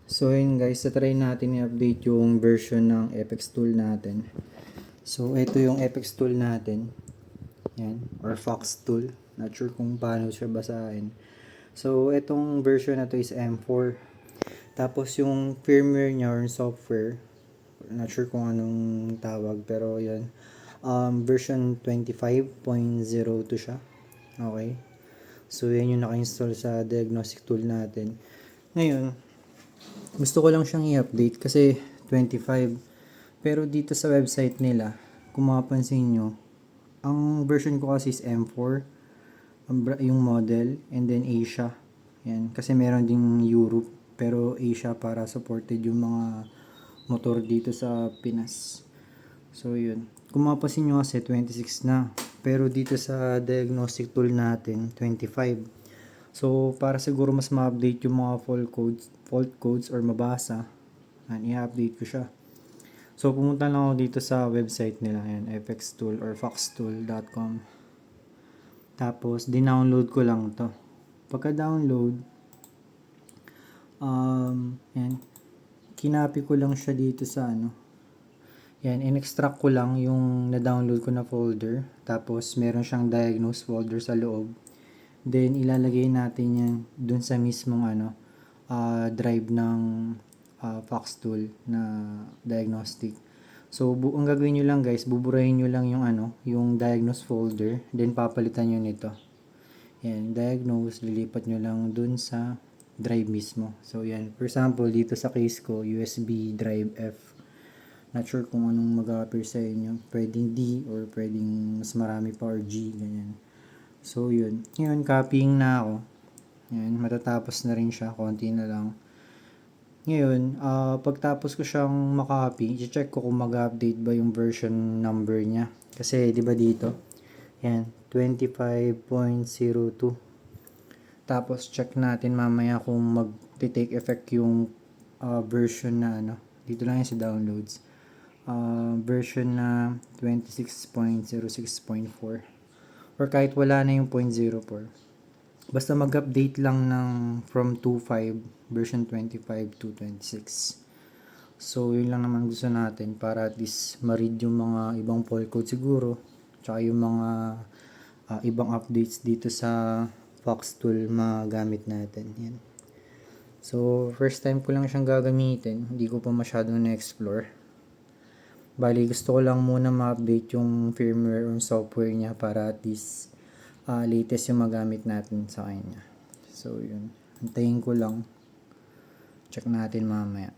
So yun guys, try natin i-update yung version ng FX tool natin. So ito yung FX tool natin. Yan, or Fox tool. Not sure kung paano siya basahin. So itong version na to is M4. Tapos yung firmware niya or software, not sure kung anong tawag pero yan. Version 25.02 siya. Okay. So yan yung naka-install sa diagnostic tool natin. Ngayon, gusto ko lang siyang i-update kasi 25. Pero dito sa website nila, kung mapapansin nyo, ang version ko kasi is M4, yung model, and then Asia. Yan. Kasi meron ding Europe, pero Asia para supported yung mga motor dito sa Pinas. So yun. Kung mapapansin nyo kasi 26 na. Pero dito sa diagnostic tool natin, 25. So, para siguro mas ma-update yung mga fault codes or mabasa, i-update ko siya. So, pumunta lang ako dito sa website nila, yan, fxtool or foxtool.com. Tapos, dinownload ko lang to. Pagka-download, yan, kinapi ko lang siya dito sa yan, in-extract ko lang yung na-download ko na folder. Tapos, meron siyang diagnose folder sa loob. Then, ilalagay natin yan dun sa mismong drive ng Fox tool na diagnostic. So, ang gagawin nyo lang guys, buburahin nyo lang yung diagnose folder. Then, papalitan nyo nito. Yan, diagnose, lilipat nyo lang dun sa drive mismo. So, yan. For example, dito sa case ko, USB drive F. Not sure kung anong mag-appear sa inyo. Pwedeng D or pwedeng mas marami pa or G, ganyan. So, yun. Ngayon, copying na ako. Yan, matatapos na rin siya. Konti na lang. Ngayon, pagtapos ko siyang makopy, i-check ko kung mag-update ba yung version number niya. Kasi, di ba dito? Yan, 25.02. Tapos, check natin mamaya kung mag-take effect yung version na Dito lang yan sa downloads. Version na 26.06.4. Or kahit wala na yung 0.04. Basta mag-update lang ng from 2.5 version 25 to 26. So, yun lang naman gusto natin para at least ma-read yung mga ibang fault code siguro. Tsaka yung mga ibang updates dito sa Fox tool magamit natin. Yan. So, first time ko lang siyang gagamitin. Hindi ko pa masyadong na-explore. Bali, gusto ko lang muna ma-update yung firmware or software niya para at least latest yung magamit natin sa kanya. So, yun. Antayin ko lang. Check natin mamaya.